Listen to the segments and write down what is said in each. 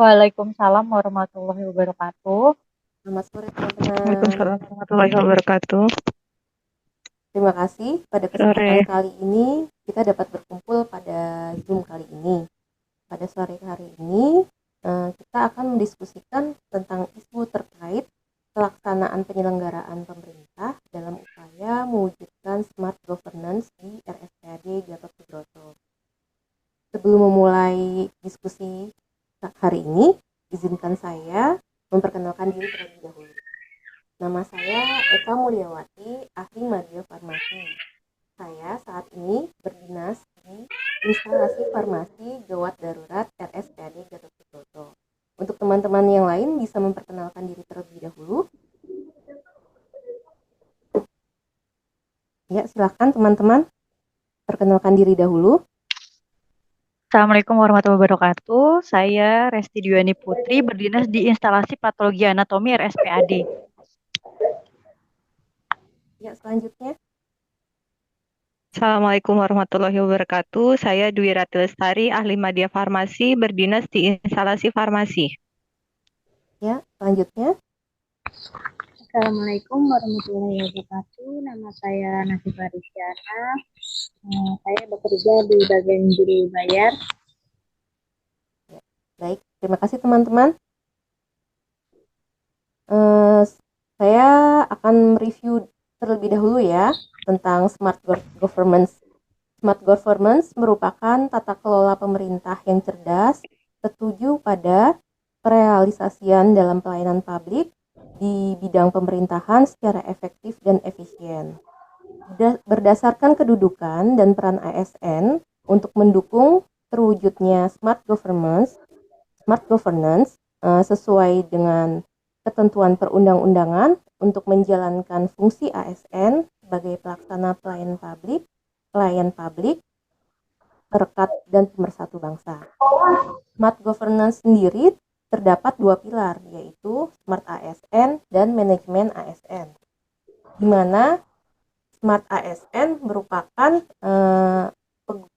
Waalaikumsalam warahmatullahi wabarakatuh. Selamat sore teman-teman. Waalaikumsalam warahmatullahi wabarakatuh. Terima kasih pada kesempatan Sore. kali ini kita dapat berkumpul pada Zoom kali ini. Pada sore hari ini kita akan mendiskusikan tentang isu terkait pelaksanaan penyelenggaraan pemerintah dalam upaya mewujudkan smart governance di RSPAD Gatot Subroto. Sebelum memulai diskusi hari ini, izinkan saya memperkenalkan diri terlebih dahulu. Nama saya Eka Mulyawati, ahli media farmasi. Saya saat ini berdinas di instalasi farmasi gawat darurat RSPAD Gatot Subroto. Untuk teman-teman yang lain bisa memperkenalkan diri terlebih dahulu. Ya, silakan teman-teman perkenalkan diri dahulu. Assalamualaikum warahmatullahi wabarakatuh. Saya Resti Dwiani Putri, berdinas di instalasi patologi anatomi RSPAD. Ya, selanjutnya. Assalamualaikum warahmatullahi wabarakatuh. Saya Dwi Rati Lestari, ahli media farmasi, berdinas di instalasi farmasi. Ya, selanjutnya. Assalamualaikum warahmatullahi wabarakatuh. Nama saya Nafifah Rizkyana. Saya bekerja di bagian juru bayar. Baik, terima kasih teman-teman. Saya akan mereview terlebih dahulu ya tentang smart governance. Smart governance merupakan tata kelola pemerintah yang cerdas, tertuju pada perealisasian dalam pelayanan publik di bidang pemerintahan secara efektif dan efisien. Berdasarkan kedudukan dan peran ASN untuk mendukung terwujudnya smart governance sesuai dengan ketentuan perundang-undangan untuk menjalankan fungsi ASN sebagai pelaksana pelayan publik, perekat dan pemersatu bangsa. Smart governance sendiri terdapat dua pilar, yaitu Smart ASN dan Manajemen ASN. Di mana Smart ASN merupakan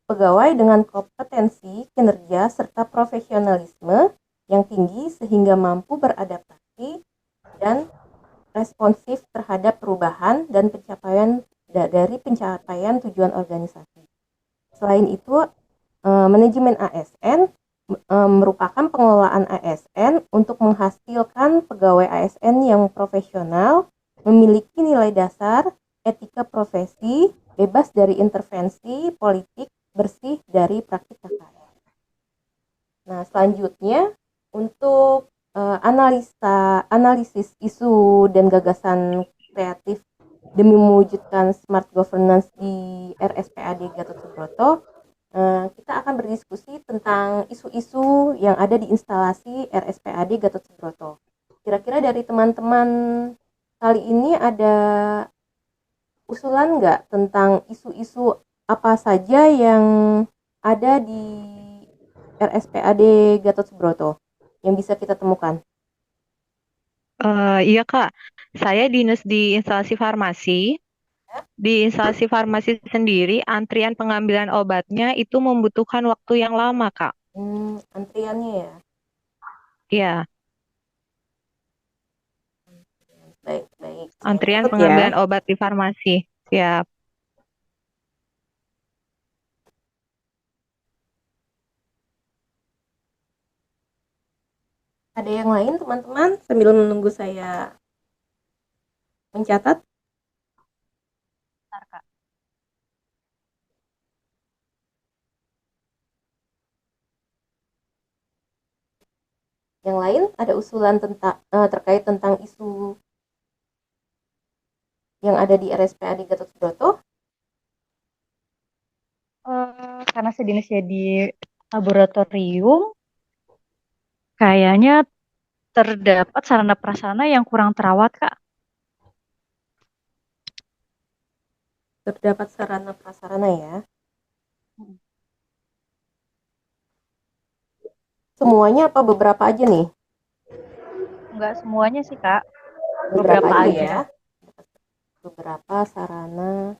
pegawai dengan kompetensi, kinerja, serta profesionalisme yang tinggi sehingga mampu beradaptasi dan responsif terhadap perubahan dan pencapaian tujuan organisasi. Selain itu, manajemen ASN merupakan pengelolaan ASN untuk menghasilkan pegawai ASN yang profesional, memiliki nilai dasar, etika profesi, bebas dari intervensi politik, bersih dari praktik KKR. Nah, selanjutnya untuk analisis isu dan gagasan kreatif demi mewujudkan smart governance di RSPAD Gatot Subroto, kita akan berdiskusi tentang isu-isu yang ada di instalasi RSPAD Gatot Subroto. Kira-kira dari teman-teman kali ini ada usulan nggak tentang isu-isu apa saja yang ada di RSPAD Gatot Subroto yang bisa kita temukan? Iya Kak, saya dinas di instalasi farmasi. Di instalasi farmasi sendiri, antrian pengambilan obatnya itu membutuhkan waktu yang lama Kak. Antriannya ya. Iya, Baik. Saya antrian catat ya. pengambilan obat di farmasi. Siap. Ada yang lain teman-teman sambil menunggu saya mencatat? Bentar, Kak. Yang lain ada usulan terkait tentang isu yang ada di RSPAD Gatot Subroto? Karena sejenisnya di laboratorium, kayaknya terdapat sarana prasarana yang kurang terawat, Kak. Terdapat sarana prasarana ya. Semuanya apa beberapa aja nih? Enggak semuanya sih, Kak. Beberapa Beberapa aja aja. ya. Beberapa sarana.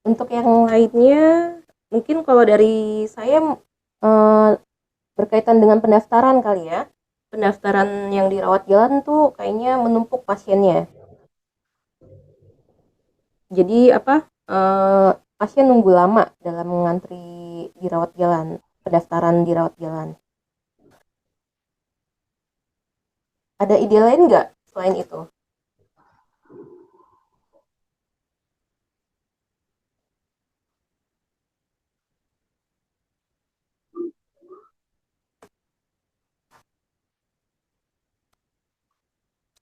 Untuk yang lainnya, mungkin kalau dari saya eh, berkaitan dengan pendaftaran kali ya. Pendaftaran yang dirawat jalan tuh kayaknya menumpuk pasiennya. Jadi apa? Pasien nunggu lama dalam mengantri dirawat jalan, pendaftaran dirawat jalan. Ada ide lain nggak selain itu?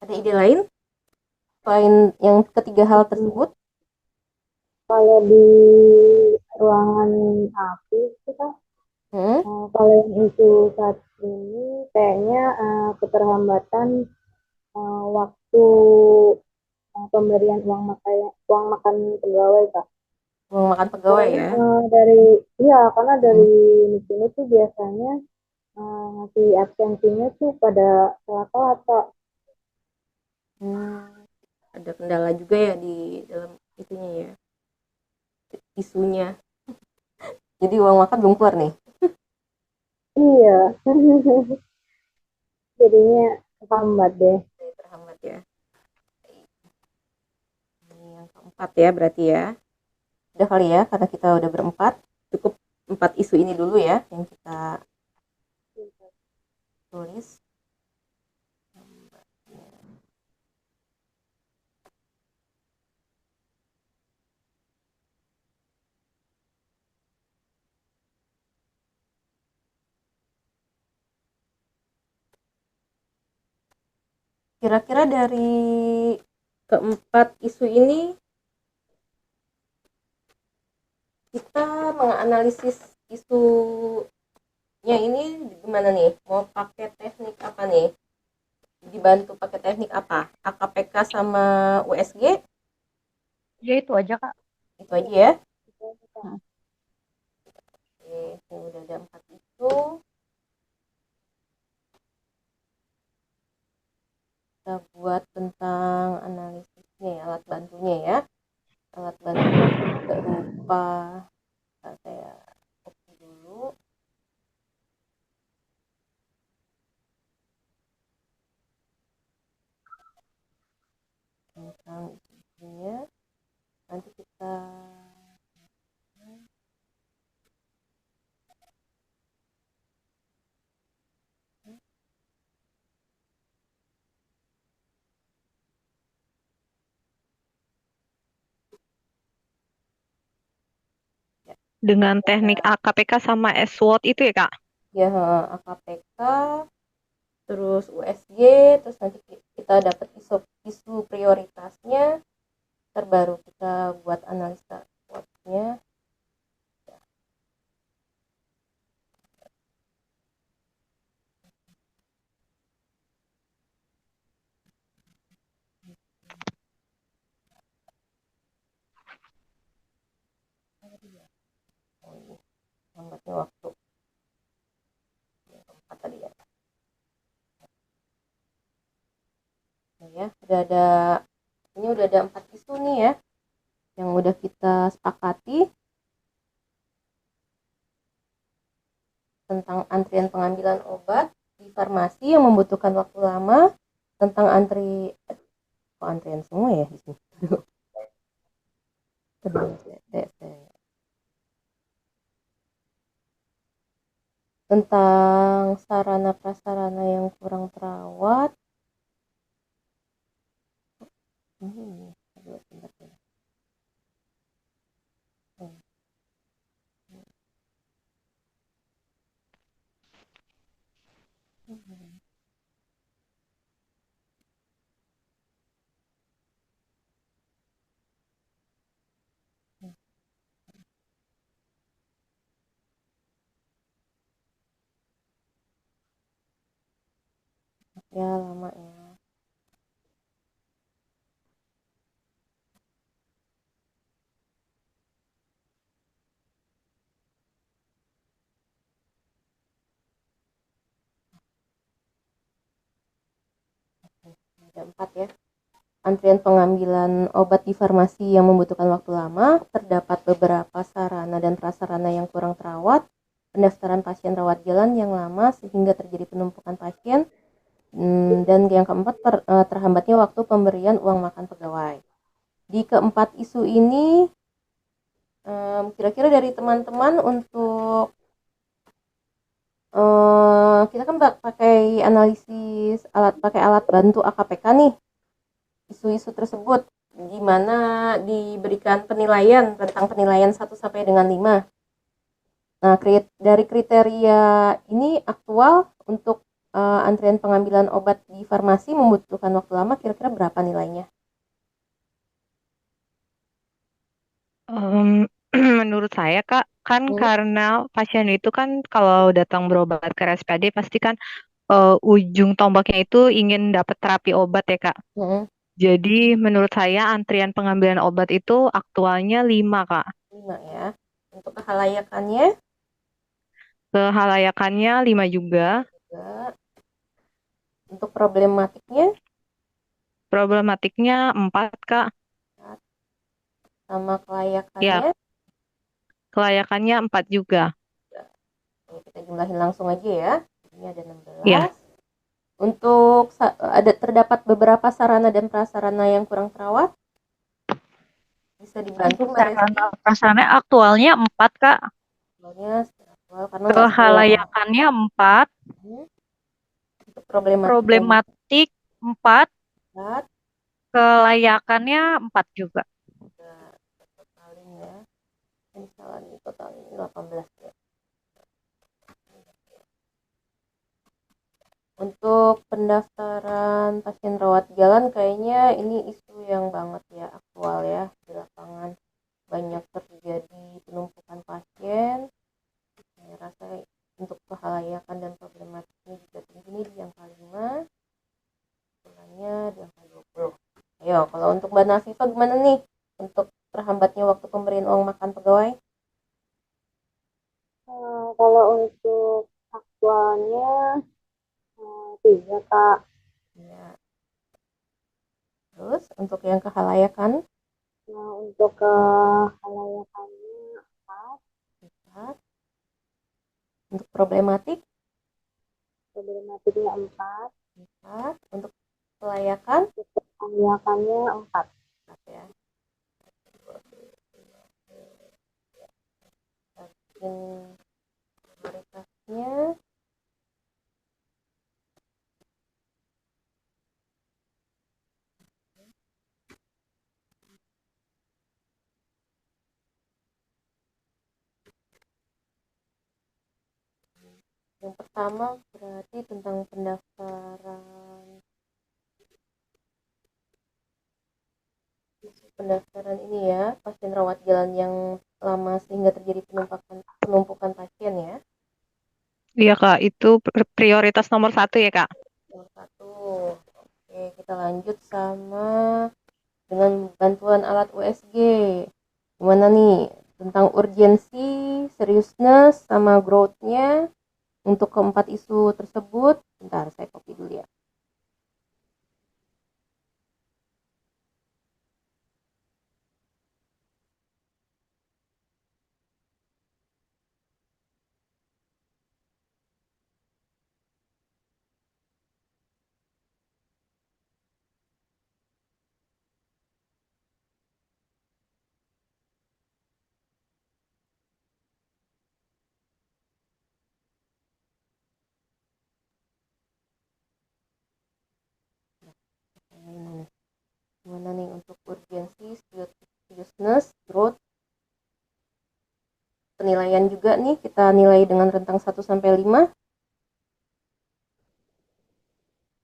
Ada ide lain selain yang ketiga hal tersebut? Kalau di ruangan api itu kan, Hmm? kalau yang itu saat ini kayaknya keterlambatan waktu pemberian uang makan pegawai Kak. Uang makan pegawai Soalnya ya? karena Hmm. dari sini tuh biasanya ngasih absensinya tuh pada telat-telat Kak. Hmm. Ada kendala juga ya di dalam itunya ya, isunya. Jadi uang makan belum keluar nih. Iya, jadinya lambat deh. Jadi terhambat ya. Ini yang keempat ya berarti ya. Udah kali ya, karena kita udah berempat. Cukup 4 isu ini dulu ya yang kita tulis. Kira-kira dari keempat isu ini kita menganalisis isunya ini gimana nih? Mau pakai teknik apa nih? Dibantu pakai teknik apa? AKPK sama USG? Ya itu aja Kak. Itu aja ya. Hmm. Oke, ini udah ada 4 isu. Kita buat tentang analisisnya ya, alat bantunya ya. Alat bantunya berupa, saya copy dulu tentang isunya. Nanti kita ya, Dengan teknik AKPK sama SWOT itu ya, Kak? ya AKPK, terus USG, terus nanti kita dapat isu prioritasnya, terbaru kita buat analisa SWOT-nya. Oh ini lambatnya waktu yang keempat tadi ya. Nah, ya udah ada, ini udah ada 4 isu nih ya yang udah kita sepakati tentang antrian pengambilan obat di farmasi yang membutuhkan waktu lama, tentang antrian semua ya di sini. Tentang sarana prasarana yang kurang terawat. Aduh, sebentar ya. Ya lama ya. Ada 4 ya. antrian pengambilan obat di farmasi yang membutuhkan waktu lama, terdapat beberapa sarana dan prasarana yang kurang terawat, pendaftaran pasien rawat jalan yang lama sehingga terjadi penumpukan pasien, dan yang keempat terhambatnya waktu pemberian uang makan pegawai. Di keempat isu ini, kira-kira dari teman-teman untuk kita kan pakai analisis pakai alat bantu AKPK nih, isu-isu tersebut gimana diberikan penilaian tentang penilaian 1 sampai dengan 5. Nah, dari kriteria ini aktual untuk antrian pengambilan obat di farmasi membutuhkan waktu lama, kira-kira berapa nilainya? Menurut saya Kak, kan karena pasien itu kan kalau datang berobat ke RSPAD pasti kan ujung tombaknya itu ingin dapat terapi obat ya Kak. Jadi menurut saya antrian pengambilan obat itu aktualnya 5 Kak. 5 ya. Untuk kehalayakannya? Kehalayakannya 5 juga. Untuk problematiknya? Problematiknya 4 Kak. Sama kelayakannya? Ya, kelayakannya 4 juga. Kita jumlahin langsung aja ya. Ini ada 16. Ya. Untuk terdapat beberapa sarana dan prasarana yang kurang terawat. Bisa dibantu sarana prasarana aktualnya 4 Kak. Kehalayakannya 4. Untuk problematik 4. Kelayakannya 4 juga. Misalnya total ini 18 ya. Untuk pendaftaran pasien rawat jalan kayaknya ini isu yang banget ya, aktual ya di lapangan. Banyak terjadi penumpukan pasien. Saya rasa untuk kehalayakan dan problematiknya juga tinggi nih di angka 5. Bulannya di angka 20. Ayo, kalau untuk Mbak Nafifa gimana nih untuk terhambatnya waktu pemberian uang makan pegawai? Kalau untuk aktualnya 3 Kak. Ya. Terus untuk yang kehalayakan? Nah, untuk kehalayakannya 4. Untuk problematiknya 4. Untuk kelayakan? Kelayakannya 4 ya. Prioritasnya yang pertama berarti tentang pendaftaran ini ya, pasien rawat jalan yang lama sehingga terjadi penumpukan pasien ya. Iya Kak, itu prioritas nomor 1 ya Kak. Nomor 1. Oke, kita lanjut sama dengan bantuan alat USG. Gimana nih tentang urgensi, seriousness, sama growth-nya untuk keempat isu tersebut? Bentar, saya copy dulu ya. Gimana nih untuk urgensi, seriousness, growth, penilaian juga nih, kita nilai dengan rentang 1 sampai 5.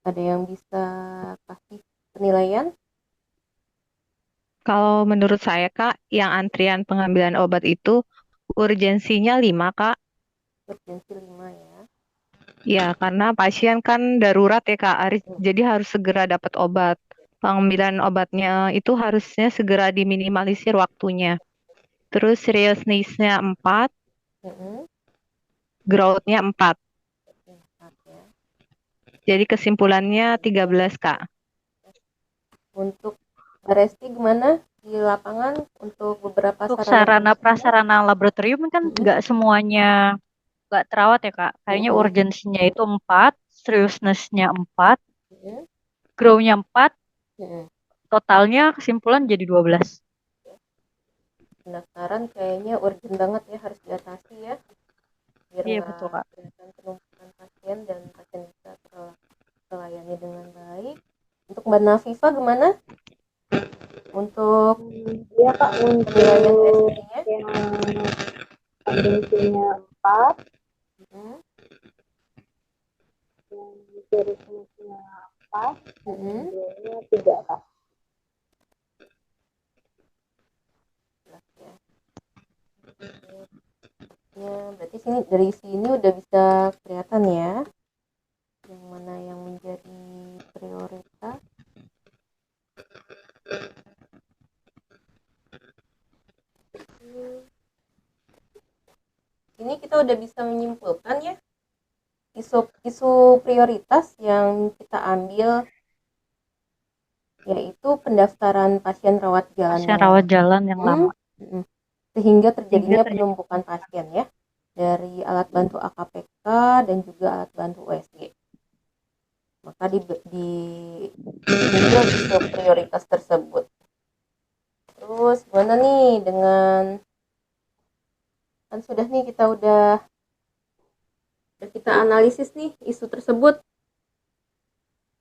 Ada yang bisa kasih penilaian? Kalau menurut saya Kak, yang antrian pengambilan obat itu urgensinya 5 Kak. Urgensi 5 ya. Ya, karena pasien kan darurat ya Kak, jadi harus segera dapat obat. Pengambilan obatnya itu harusnya segera diminimalisir waktunya. Terus seriousness-nya 4, growth-nya 4. Jadi kesimpulannya 13 Kak. Untuk Resti gimana di lapangan untuk beberapa Untuk sarana sarana prasarana laboratorium kan nggak semuanya nggak terawat ya Kak. Kayaknya urgensinya itu 4, seriousness-nya 4, grow-nya 4, totalnya kesimpulan jadi 12. Pendaftaran kayaknya urgent banget ya, harus diatasi ya, biar Iya nggak betul Kak. kelihatan penumpukan pasien dan pasien bisa terlayani dengan baik. Untuk Mbak Nafifa gimana untuk Ya Kak, penilaian untuk SD-nya? yang urgensinya 4, yang seriousness-nya 4, dan grow-nya 3 Kak. Ya, berarti dari sini udah bisa kelihatan ya yang mana yang menjadi prioritas. Ini kita udah bisa menyimpulkan ya isu prioritas yang kita ambil, yaitu pendaftaran pasien rawat jalan Pasien rawat jalan yang lama. sehingga terjadinya penumpukan pasien ya, dari alat bantu AKPK dan juga alat bantu USG. Maka diambil isu prioritas tersebut. Terus gimana nih dengan, kan sudah nih udah kita analisis nih isu tersebut.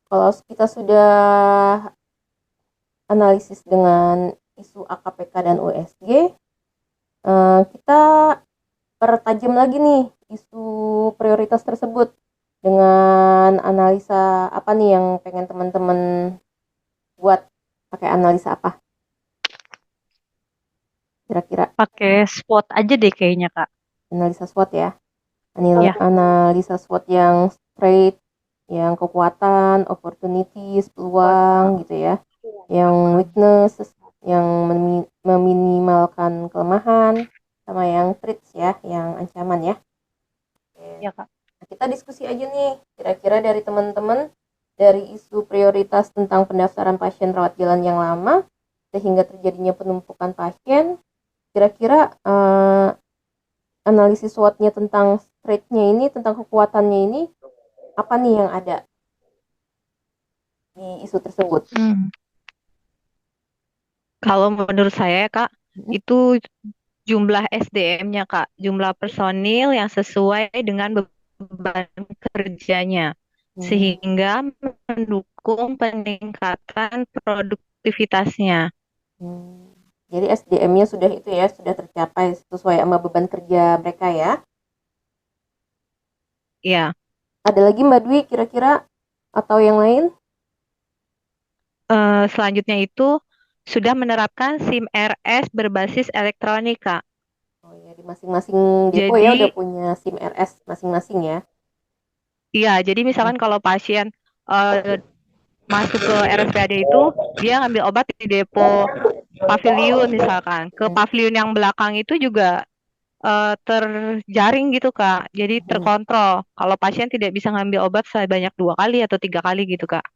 Kalau kita sudah analisis dengan isu AKPK dan USG, kita pertajam lagi nih isu prioritas tersebut dengan analisa apa nih yang pengen teman-teman buat. Pakai analisa apa kira-kira? Pakai SWOT aja deh kayaknya Kak. Analisa SWOT ya. Analisa SWOT yang straight, yang kekuatan, opportunities, peluang gitu ya, yang weakness, yang meminimalkan kelemahan, sama yang threats ya, yang ancaman ya. Iya Kak. Nah, kita diskusi aja nih, kira-kira dari teman-teman, dari isu prioritas tentang pendaftaran pasien rawat jalan yang lama sehingga terjadinya penumpukan pasien, kira-kira analisis SWOT-nya tentang strength-nya ini, tentang kekuatannya ini, apa nih yang ada di isu tersebut? Kalau menurut saya Kak, itu jumlah SDM-nya Kak, jumlah personil yang sesuai dengan beban kerjanya, sehingga mendukung peningkatan produktivitasnya. Jadi SDM-nya sudah itu ya, sudah tercapai sesuai sama beban kerja mereka ya. Iya. Ada lagi Mbak Dwi kira-kira atau yang lain? Selanjutnya itu sudah menerapkan SIM RS berbasis elektronik Kak. Oh ya, di masing-masing depo ya Jadi, udah punya SIM RS masing-masing ya. iya, jadi misalkan kalau pasien masuk ke RSPAD itu, dia ngambil obat di depo pavilion misalkan. Ke pavilion yang belakang itu juga terjaring gitu Kak. Jadi terkontrol. Kalau pasien tidak bisa ngambil obat sebanyak 2 kali atau 3 kali gitu Kak.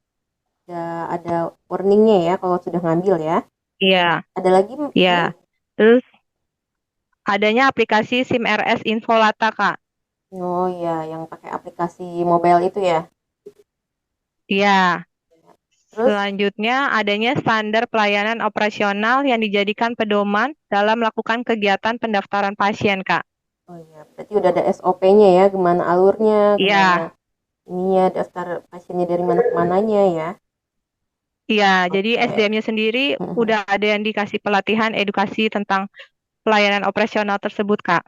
Ada warningnya ya kalau sudah ngambil ya. Iya. Ada lagi? Iya. Terus adanya aplikasi SIM RS Infolata Kak. Oh iya, yang pakai aplikasi mobile itu ya. Iya. Terus? Selanjutnya adanya standar pelayanan operasional yang dijadikan pedoman dalam melakukan kegiatan pendaftaran pasien Kak. Oh iya, berarti udah ada SOP-nya ya, gimana alurnya, Iya. gimana ininya, daftar pasiennya dari mana ke mananya ya. Iya, jadi SDM-nya sendiri udah ada yang dikasih pelatihan edukasi tentang pelayanan operasional tersebut, Kak.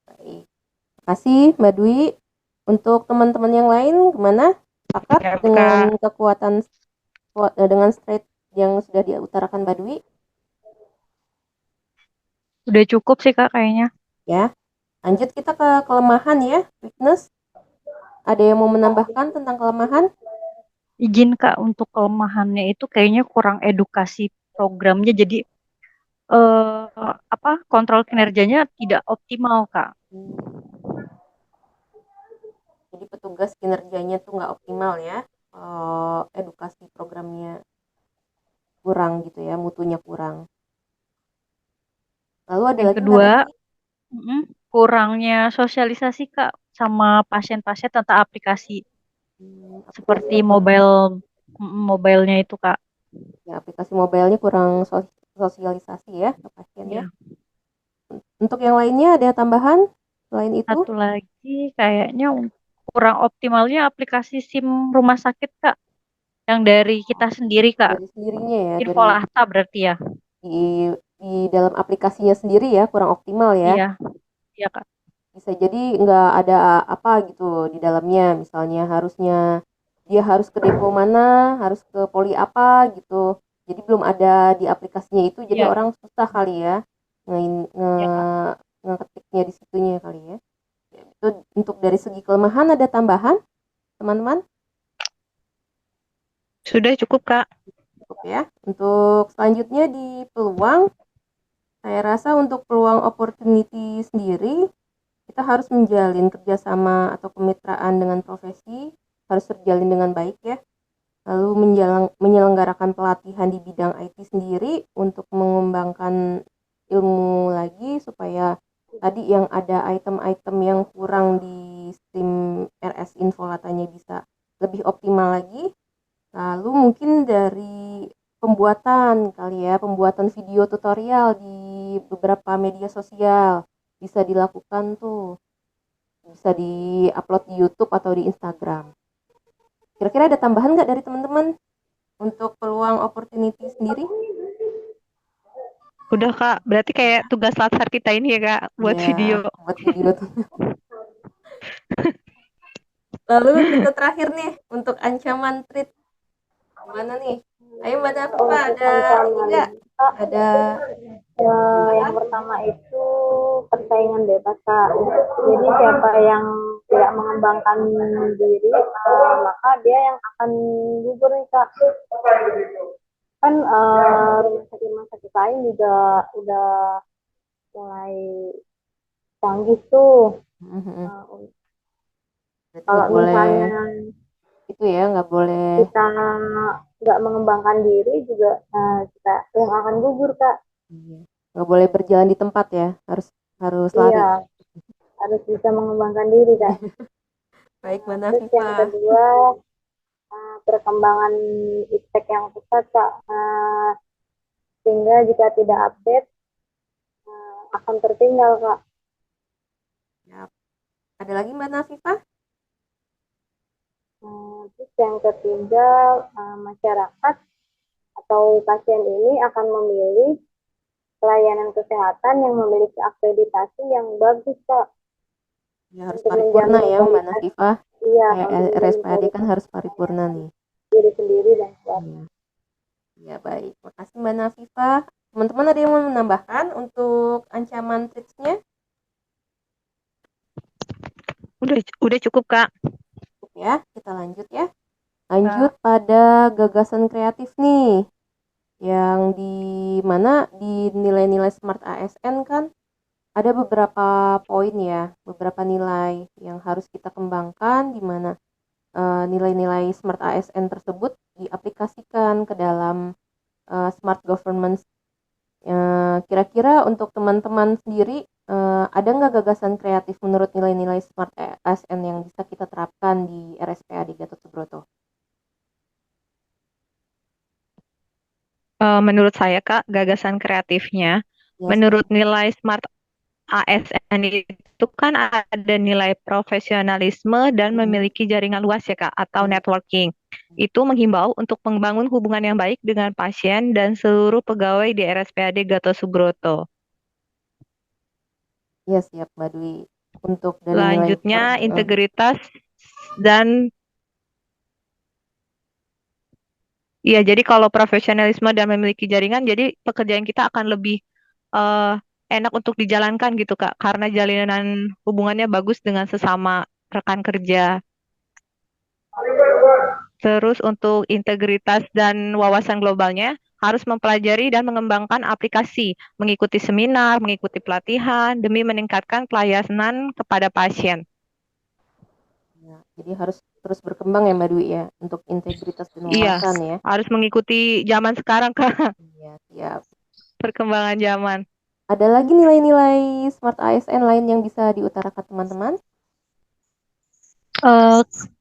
Baik. Terima kasih Mbak Dwi. Untuk teman-teman yang lain gimana? Sepakat Ya, dengan kekuatan dengan straight yang sudah diutarakan Mbak Dwi? Udah cukup sih Kak kayaknya. Ya. Lanjut kita ke kelemahan ya, weakness. Ada yang mau menambahkan tentang kelemahan? Izin Kak, untuk kelemahannya itu kayaknya kurang edukasi programnya, jadi kontrol kinerjanya tidak optimal Kak. Jadi petugas kinerjanya tuh nggak optimal ya, edukasi programnya kurang gitu ya, mutunya kurang. Lalu ada Yang lagi Mbak kedua, Nafi? kurangnya sosialisasi Kak sama pasien-pasien tentang aplikasi Aplikasi seperti apa? mobilenya itu Kak. Ya, aplikasi mobilenya kurang sosialisasi ya ke pasien ya. Ya. Untuk yang lainnya ada tambahan selain itu? Satu lagi kayaknya kurang optimalnya aplikasi SIM rumah sakit Kak. Yang dari kita sendiri Kak. Dari sendirinya ya, dari Infolahta berarti ya. di dalam aplikasinya sendiri ya, kurang optimal ya. Iya, iya Kak. Bisa jadi nggak ada apa gitu di dalamnya, misalnya harusnya dia harus ke depo mana, harus ke poli apa gitu, jadi belum ada di aplikasinya itu, jadi Iya, orang susah kali ya iya Kak. ngeketiknya di situnya kali ya. Itu untuk dari segi kelemahan. Ada tambahan teman-teman? Sudah cukup, Kak. Cukup ya. Untuk selanjutnya di peluang, saya rasa untuk peluang opportunity sendiri, kita harus menjalin kerjasama atau kemitraan dengan profesi, harus terjalin dengan baik ya. Lalu menyelenggarakan pelatihan di bidang IT sendiri untuk mengembangkan ilmu lagi, supaya tadi yang ada item-item yang kurang di STEAM RS Infolatanya bisa lebih optimal lagi. Lalu mungkin dari pembuatan kali ya, pembuatan video tutorial di beberapa media sosial bisa dilakukan tuh, bisa di-upload di YouTube atau di Instagram. Kira-kira ada tambahan nggak dari teman-teman untuk peluang opportunity sendiri? Udah, Kak. Berarti kayak tugas latsar kita ini ya, Kak, buat Ya, video. buat video tuh. Lalu kita terakhir nih untuk ancaman treat. Gimana nih? Ayo Mbak Nafifa, ada ini nggak? Ada Yang pertama itu persaingan bebas Kak. Jadi siapa yang tidak mengembangkan diri, maka dia yang akan gugur nih Kak. Kan rumah sakit lain juga udah mulai canggih tuh. Kalau misalnya itu ya, nggak boleh kita nggak mengembangkan diri juga, kita yang akan gugur Kak. nggak boleh berjalan di tempat ya, harus lari. Iya, harus bisa mengembangkan diri Kak. Baik Mbak Terus Nafifa. yang kedua, perkembangan iptek yang pesat Kak, sehingga jika tidak update akan tertinggal Kak. Ya. Ada lagi Mbak Nafifa? Terus yang ketiga, masyarakat atau pasien ini akan memilih pelayanan kesehatan yang memiliki akreditasi yang bagus Kak. Ya, harus paripurna ya Mbak Nafifa. Iya, RSPAD kan harus paripurna nih. Diri sendiri dan keluarga. Ya baik, makasih Mbak Nafifa. Teman-teman ada yang mau menambahkan untuk ancaman treats-nya? Udah cukup, Kak. Cukup ya, kita lanjut ya. Lanjut pada gagasan kreatif nih. Yang di mana di nilai-nilai Smart ASN kan ada beberapa poin ya, beberapa nilai yang harus kita kembangkan, di mana nilai-nilai Smart ASN tersebut diaplikasikan ke dalam Smart Governance. Kira-kira untuk teman-teman sendiri, ada nggak gagasan kreatif menurut nilai-nilai Smart ASN yang bisa kita terapkan di RSPAD Gatot Subroto? Menurut saya, Kak, gagasan kreatifnya, menurut nilai Smart ASN itu kan ada nilai profesionalisme dan memiliki jaringan luas ya Kak, atau networking. Itu menghimbau untuk membangun hubungan yang baik dengan pasien dan seluruh pegawai di RSPAD Gatot Subroto. Ya siap Mbak Dwi. Untuk dari Selanjutnya integritas dan ya, jadi kalau profesionalisme dan memiliki jaringan, jadi pekerjaan kita akan lebih enak untuk dijalankan gitu Kak, karena jalinan hubungannya bagus dengan sesama rekan kerja. Terus untuk integritas dan wawasan globalnya, harus mempelajari dan mengembangkan aplikasi, mengikuti seminar, mengikuti pelatihan, demi meningkatkan pelayanan kepada pasien. Ya, jadi harus terus berkembang ya Mbak Dwi ya, untuk integritas dan Iya, wawasan ya. harus mengikuti zaman sekarang, Kak. Iya, siap. Perkembangan zaman. Ada lagi nilai-nilai Smart ASN lain yang bisa diutarakan teman-teman?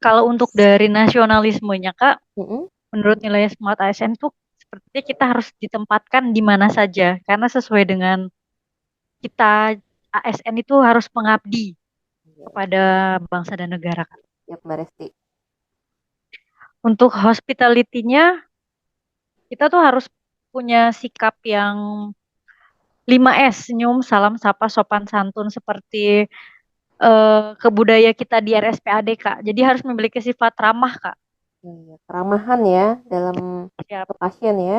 Kalau untuk dari nasionalismenya Kak, Mm-mm. menurut nilai Smart ASN tuh sepertinya kita harus ditempatkan di mana saja karena sesuai dengan kita ASN itu harus mengabdi Iya, kepada bangsa dan negara Kak. siap Mbak Resti. Untuk hospitality-nya kita tuh harus punya sikap yang 5S, senyum, salam, sapa, sopan, santun seperti kebudaya kita di RSPAD Kak. Jadi harus memiliki sifat ramah Kak. Iya, keramahan ya dalam Siap, ke pasien ya.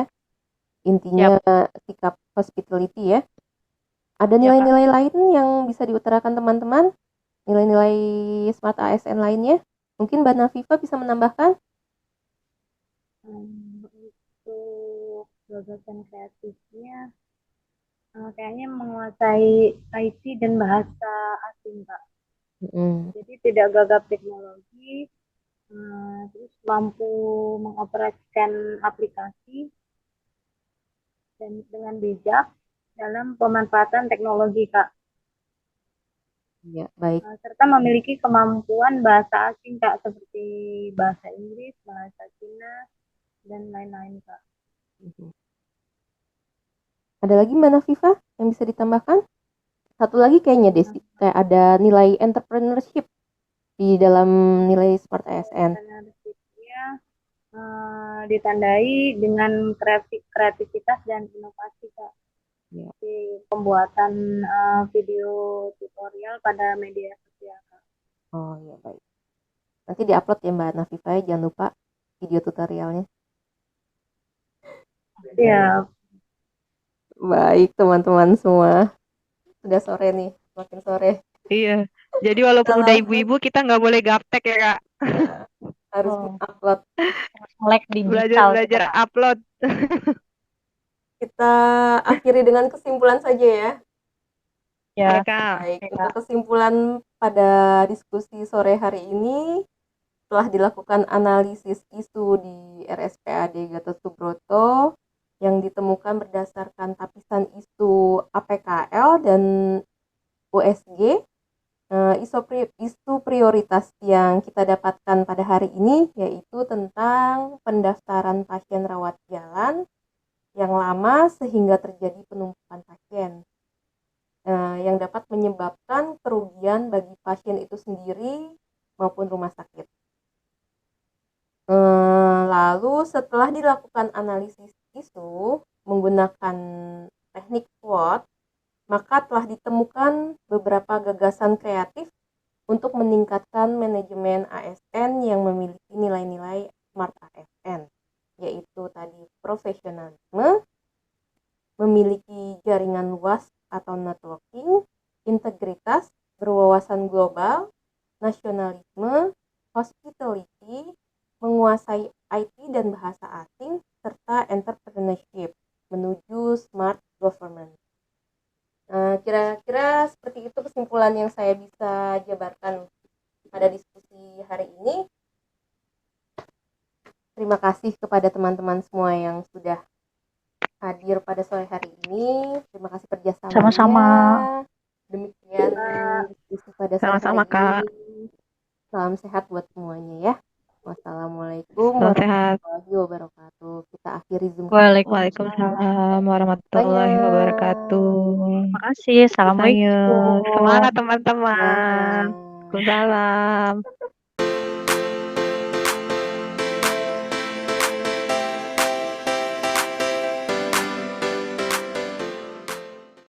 Intinya siap, sikap hospitality ya. Ada ya Kak. nilai-nilai lain yang bisa diutarakan teman-teman? Nilai-nilai Smart ASN lainnya? Mungkin Mbak Nafifa bisa menambahkan? Untuk gagasan kreatifnya, kayaknya menguasai IT dan bahasa asing, Kak. Jadi tidak gagap teknologi, terus mampu mengoperasikan aplikasi dan dengan bijak dalam pemanfaatan teknologi, Kak. Iya, baik. Serta memiliki kemampuan bahasa asing, Kak, seperti bahasa Inggris, bahasa Cina, dan lain-lain, Kak. Ada lagi Mbak Nafifa yang bisa ditambahkan? Satu lagi kayaknya Desi, kayak ada nilai entrepreneurship di dalam nilai Smart ASN. Entrepreneurship-nya ditandai dengan kreativitas dan inovasi, Kak. Ya. Di pembuatan video tutorial pada media sosial, Kak. Oh ya, baik. Nanti diupload ya Mbak Nafifa ya, jangan lupa video tutorialnya. Iya. Baik teman-teman semua, sudah sore nih, makin sore. Iya. Jadi walaupun udah ibu-ibu kita nggak boleh gaptek ya Kak. Ya, harus upload. Melek digital. Belajar upload. Kita akhiri dengan kesimpulan saja ya. Ya, Kak. Baik, untuk kesimpulan pada diskusi sore hari ini, telah dilakukan analisis isu di RSPAD Gatot Subroto yang ditemukan berdasarkan tapisan isu APKL dan USG. Isu prioritas yang kita dapatkan pada hari ini yaitu tentang pendaftaran pasien rawat jalan yang lama sehingga terjadi penumpukan pasien, yang dapat menyebabkan kerugian bagi pasien itu sendiri maupun rumah sakit. Lalu setelah dilakukan analisis isu menggunakan teknik SWOT, maka telah ditemukan beberapa gagasan kreatif untuk meningkatkan manajemen ASN yang memiliki nilai-nilai Smart ASN, yaitu tadi profesionalisme, memiliki jaringan luas atau networking, integritas, berwawasan global, nasionalisme, hospitality, menguasai IT dan bahasa asing, serta entrepreneurship menuju smart government. Kira-kira seperti itu kesimpulan yang saya bisa jabarkan pada diskusi hari ini. Terima kasih kepada teman-teman semua yang sudah hadir pada sore hari ini. Terima kasih kerjasamanya. Sama-sama. Demikian diskusi pada sore Sama-sama, hari Kak. ini. Salam sehat buat semuanya ya. Wassalamualaikum Salam sehat. warahmatullahi wabarakatuh. Kita akhiri Zoom. Waalaikumsalam warahmatullahi wabarakatuh. Terima kasih. Assalamualaikum. Semangat teman-teman. Waalaikumsalam.